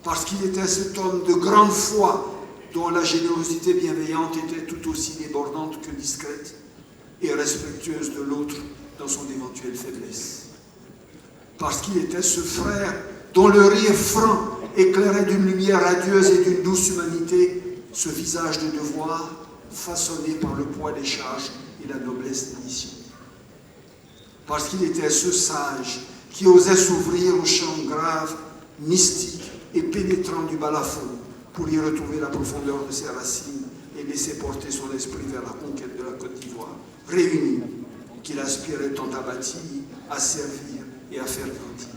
parce qu'il était cet homme de grande foi dont la générosité bienveillante était tout aussi débordante que discrète et respectueuse de l'autre dans son éventuelle faiblesse. Parce qu'il était ce frère dont le rire franc éclairait d'une lumière radieuse et d'une douce humanité ce visage de devoir façonné par le poids des charges et la noblesse des missions. Parce qu'il était ce sage qui osait s'ouvrir au champ grave, mystique et pénétrant du balafon pour y retrouver la profondeur de ses racines et laisser porter son esprit vers la conquête de la Côte d'Ivoire, réunie, qu'il aspirait tant à bâtir, à servir et à faire grandir.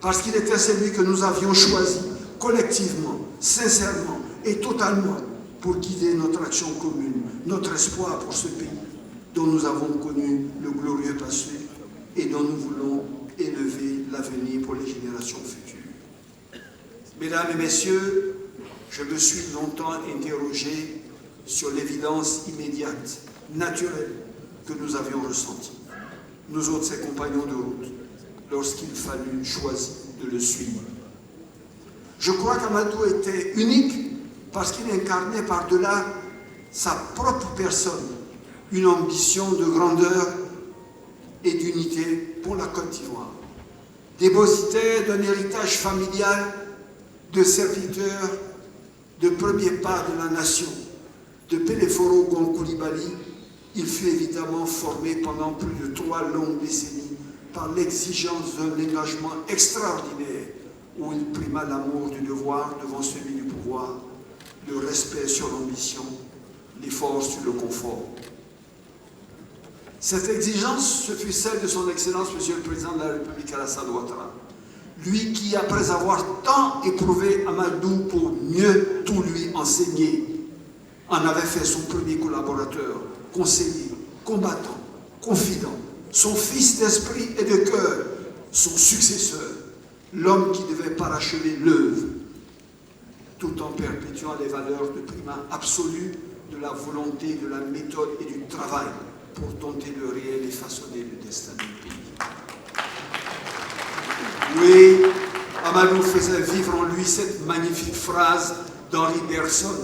Parce qu'il était celui que nous avions choisi collectivement, sincèrement et totalement pour guider notre action commune, notre espoir pour ce pays dont nous avons connu le glorieux passé et dont nous voulons élever l'avenir pour les générations futures. Mesdames et messieurs, je me suis longtemps interrogé sur l'évidence immédiate, naturelle, que nous avions ressentie, nous autres ses compagnons de route, lorsqu'il fallut choisir de le suivre. Je crois qu'Amadou était unique parce qu'il incarnait par-delà sa propre personne une ambition de grandeur et d'unité pour la Côte d'Ivoire. Dépositaire d'un héritage familial de serviteurs de premier pas de la nation, de Péléforo Gon-Koulibaly, il fut évidemment formé pendant plus de 3 longues décennies par l'exigence d'un engagement extraordinaire où il prima l'amour du devoir devant celui du pouvoir, le respect sur l'ambition, l'effort sur le confort. Cette exigence, ce fut celle de son Excellence, Monsieur le Président de la République Alassane Ouattara, lui qui, après avoir tant éprouvé Amadou pour mieux tout lui enseigner, en avait fait son premier collaborateur, conseiller, combattant, confident, son fils d'esprit et de cœur, son successeur, l'homme qui devait parachever l'œuvre, tout en perpétuant les valeurs de primat absolu de la volonté, de la méthode et du travail pour tenter le réel et façonner le destin du pays. Oui, Amadou faisait vivre en lui cette magnifique phrase d'Henri Bergson: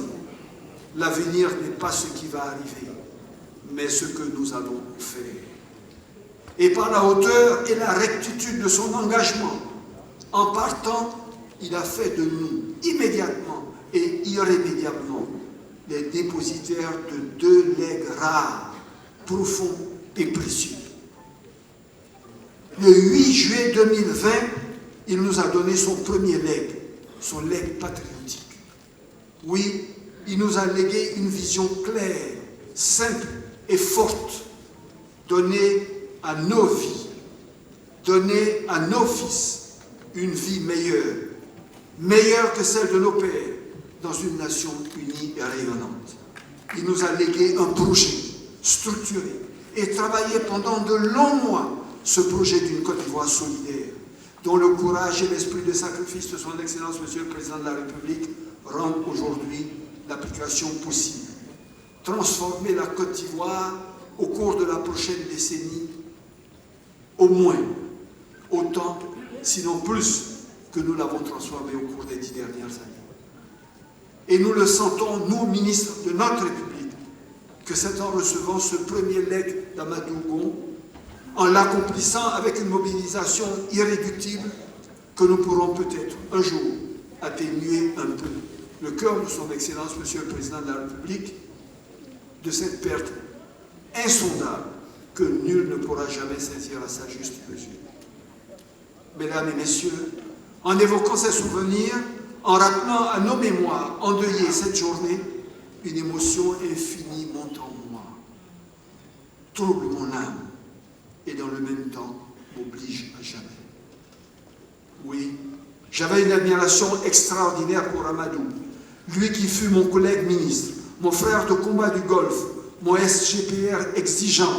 « L'avenir n'est pas ce qui va arriver, mais ce que nous allons faire. » Et par la hauteur et la rectitude de son engagement, en partant, il a fait de nous, immédiatement et irrémédiablement, les dépositaires de 2 legs rares, profonds et précieux. Le 8 juillet 2020, il nous a donné son premier legs, son legs patriotique. Oui, il nous a légué une vision claire, simple et forte, donnée à nos vies, donnée à nos fils, une vie meilleure, meilleure que celle de nos pères, dans une nation unie et rayonnante. Il nous a légué un projet structuré et travaillé pendant de longs mois ce projet d'une Côte d'Ivoire solidaire, dont le courage et l'esprit de sacrifice de son Excellence, Monsieur le Président de la République, rendent aujourd'hui l'application possible. Transformer la Côte d'Ivoire au cours de la prochaine décennie, au moins autant, sinon plus, que nous l'avons transformé au cours des 10 dernières années. Et nous le sentons, nous, ministres de notre République, que c'est en recevant ce premier legs d'Amadou Gon, en l'accomplissant avec une mobilisation irréductible, que nous pourrons peut-être un jour atténuer un peu le cœur de son Excellence, Monsieur le Président de la République, de cette perte insondable que nul ne pourra jamais saisir à sa juste mesure. Mesdames et messieurs, en évoquant ces souvenirs, en rappelant à nos mémoires endeuillées cette journée, une émotion infinie monte en moi, trouble mon âme et dans le même temps m'oblige à jamais. Oui, j'avais une admiration extraordinaire pour Amadou, lui qui fut mon collègue ministre, mon frère de combat du Golfe, mon SGPR exigeant,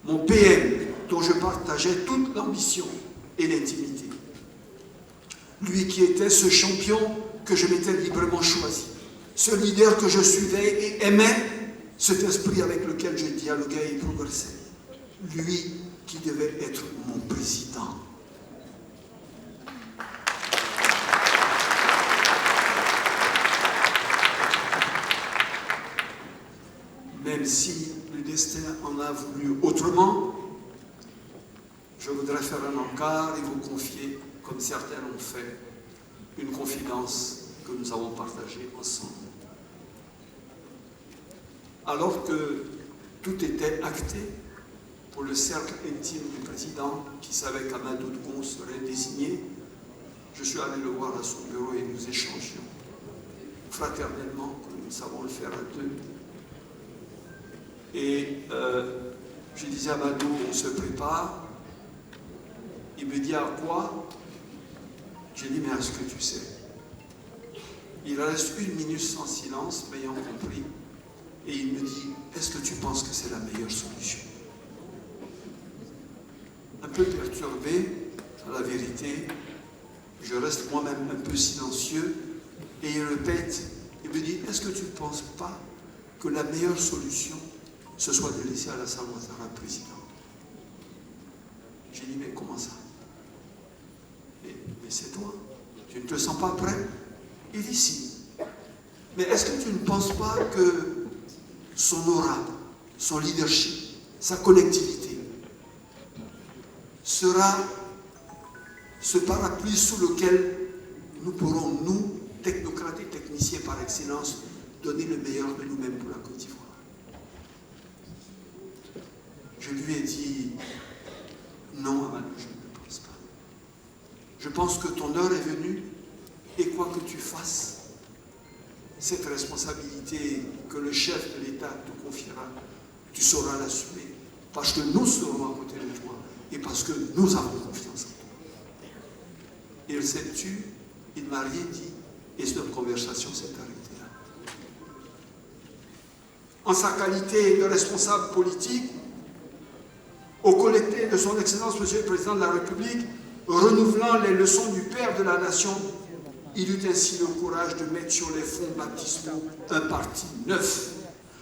mon PM dont je partageais toute l'ambition et l'intimité. Lui qui était ce champion que je m'étais librement choisi, ce leader que je suivais et aimais, cet esprit avec lequel je dialoguais et progressais. Lui qui devait être mon président. si le destin en a voulu autrement, je voudrais faire un encart et vous confier, comme certains l'ont fait, une confidence que nous avons partagée ensemble. Alors que tout était acté pour le cercle intime du président qui savait qu'Amadou Dgon serait désigné, je suis allé le voir à son bureau et nous échangions fraternellement, comme nous savons le faire à deux. Et je disais à Amadou, on se prépare. Il me dit à quoi? J'ai dit, mais à ce que tu sais. Il reste 1 minute sans silence, m'ayant compris. Et il me dit, est-ce que tu penses que c'est la meilleure solution? Un peu perturbé, à la vérité, je reste moi-même un peu silencieux, et il répète, il me dit, est-ce que tu ne penses pas que la meilleure solution, ce soit de laisser Alassane Ouattara président? J'ai dit, mais comment ça? Mais c'est toi, tu ne te sens pas prêt? Il dit, si. Mais est-ce que tu ne penses pas que son aura, son leadership, sa connectivité sera ce parapluie sous lequel nous pourrons, nous, technocrates et techniciens par excellence, donner le meilleur de nous-mêmes pour la Côte d'Ivoire? Je lui ai dit, non, Amadou, je ne pense pas. Je pense que ton heure est venue et quoi que tu fasses, cette responsabilité que le chef de l'État te confiera, tu sauras l'assumer parce que nous serons à côté de toi et parce que nous avons confiance en toi. Et le sais-tu, il ne m'a rien dit et notre conversation s'est arrêtée là. En sa qualité de responsable politique, au collecté de son Excellence, Monsieur le Président de la République, renouvelant les leçons du Père de la Nation, il eut ainsi le courage de mettre sur les fonds baptismaux un parti neuf,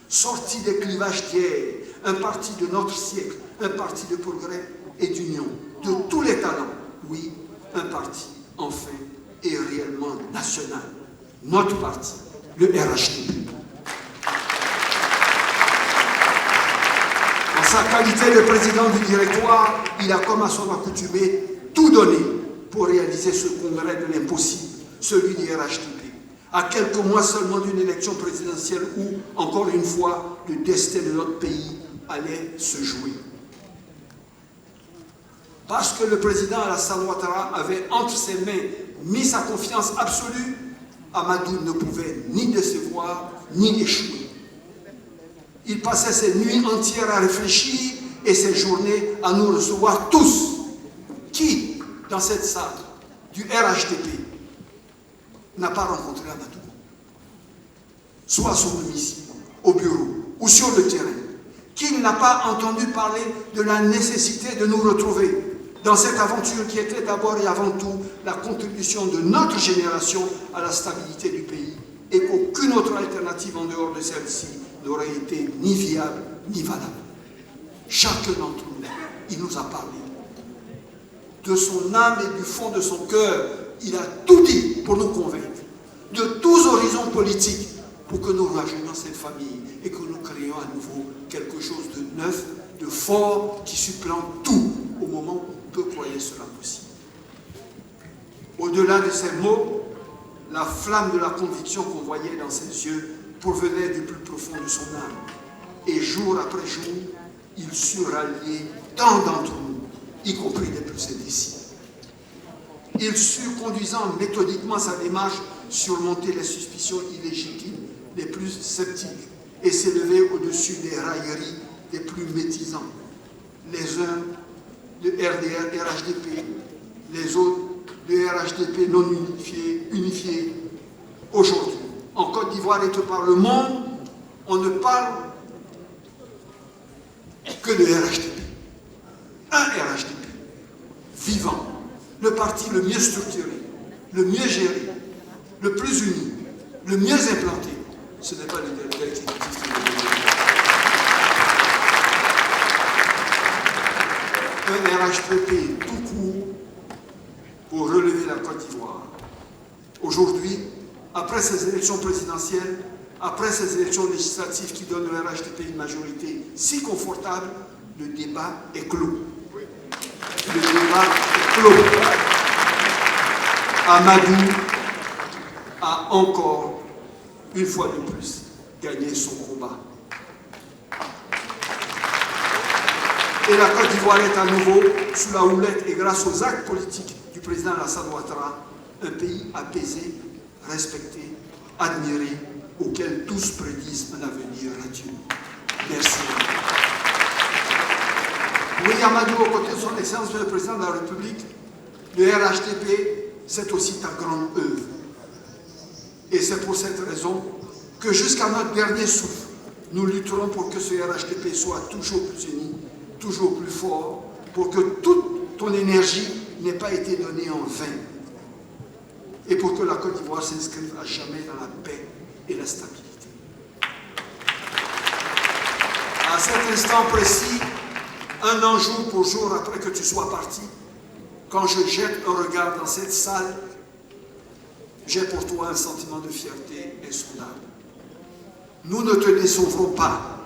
sorti des clivages d'hier, un parti de notre siècle, un parti de progrès et d'union, de tous les talents. Oui, un parti, enfin, et réellement national. Notre parti, le RHDP. En sa qualité de président du directoire, il a, comme à son accoutumée, tout donné pour réaliser ce congrès de l'impossible, celui du RHDP, à quelques mois seulement d'une élection présidentielle où, encore une fois, le destin de notre pays allait se jouer. Parce que le président Alassane Ouattara avait entre ses mains mis sa confiance absolue, Amadou ne pouvait ni décevoir, ni échouer. Il passait ses nuits entières à réfléchir et ses journées à nous recevoir tous. Qui, dans cette salle du RHDP, n'a pas rencontré Amadou? Soit à son domicile, au bureau ou sur le terrain. Qui n'a pas entendu parler de la nécessité de nous retrouver dans cette aventure qui était d'abord et avant tout la contribution de notre génération à la stabilité du pays et qu'aucune autre alternative en dehors de celle-ci n'aurait été ni viable ni valable. Chacun d'entre nous, il nous a parlé. De son âme et du fond de son cœur, il a tout dit pour nous convaincre. De tous horizons politiques, pour que nous rajeunions cette famille et que nous créions à nouveau quelque chose de neuf, de fort, qui supplante tout au moment où peu croyaient cela possible. Au-delà de ces mots, la flamme de la conviction qu'on voyait dans ses yeux provenait du plus profond de son âme. Et jour après jour, il sut rallier tant d'entre nous, y compris les plus indécis. Il sut, conduisant méthodiquement sa démarche, surmonter les suspicions illégitimes les plus sceptiques et s'élever au-dessus des railleries les plus métisants. Les uns de RDR, RHDP, les autres de RHDP non unifiés. Aujourd'hui, en Côte d'Ivoire et par le monde, on ne parle que de RHDP. Un RHDP, vivant, le parti le mieux structuré, le mieux géré, le plus uni, le mieux implanté. Ce n'est pas l'exécutif qui un RHDP tout court pour relever la Côte d'Ivoire. Aujourd'hui, après ces élections présidentielles, après ces élections législatives qui donnent au RHDP une majorité si confortable, le débat est clos. Le débat est clos. Amadou a encore, une fois de plus, gagné son combat. Et la Côte d'Ivoire est à nouveau sous la houlette et grâce aux actes politiques du président Alassane Ouattara, un pays apaisé, respecté, admiré, auquel tous prédisent un avenir radieux. Merci. Oui, Amadou, aux côtés de son Excellence le Président de la République, le RHDP, c'est aussi ta grande œuvre. Et c'est pour cette raison que jusqu'à notre dernier souffle, nous lutterons pour que ce RHDP soit toujours plus uni, toujours plus fort, pour que toute ton énergie n'ait pas été donnée en vain. Et pour que la Côte d'Ivoire s'inscrive à jamais dans la paix et la stabilité. À cet instant précis, un an jour pour jour après que tu sois parti, quand je jette un regard dans cette salle, j'ai pour toi un sentiment de fierté insondable. Nous ne te décevrons pas.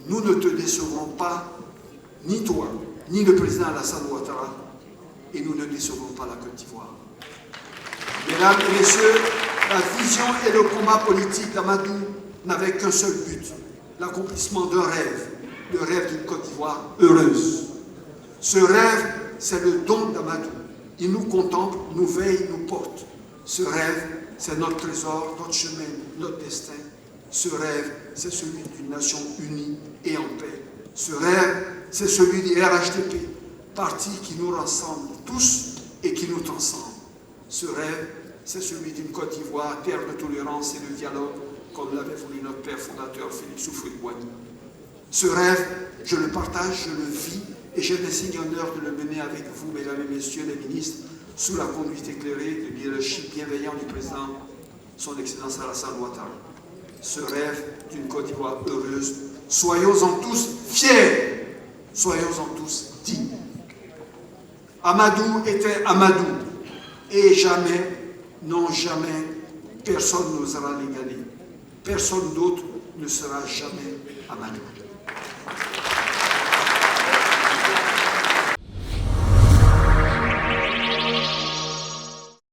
Nous ne te décevrons pas, ni toi, ni le président Alassane Ouattara, et nous ne décevrons pas la Côte d'Ivoire. Mesdames et messieurs, la vision et le combat politique d'Amadou n'avaient qu'un seul but, l'accomplissement d'un rêve, le rêve d'une Côte d'Ivoire heureuse. Ce rêve, c'est le don d'Amadou. Il nous contemple, nous veille, nous porte. Ce rêve, c'est notre trésor, notre chemin, notre destin. Ce rêve, c'est celui d'une nation unie et en paix. Ce rêve, c'est celui du RHDP, parti qui nous rassemble tous et qui nous transcende. Ce rêve, c'est celui d'une Côte d'Ivoire, terre de tolérance et de dialogue, comme l'avait voulu notre père fondateur Félix Houphouët-Boigny. Ce rêve, je le partage, je le vis, et j'ai l'insigne honneur de le mener avec vous, mesdames et messieurs les ministres, sous la conduite éclairée et le leadership bienveillant du président, son Excellence Alassane Ouattara. Ce rêve d'une Côte d'Ivoire heureuse, soyons-en tous fiers, soyons-en tous dignes. Amadou était Amadou, et jamais, non jamais, personne n'osera l'égaler. Personne d'autre ne sera jamais Amadou.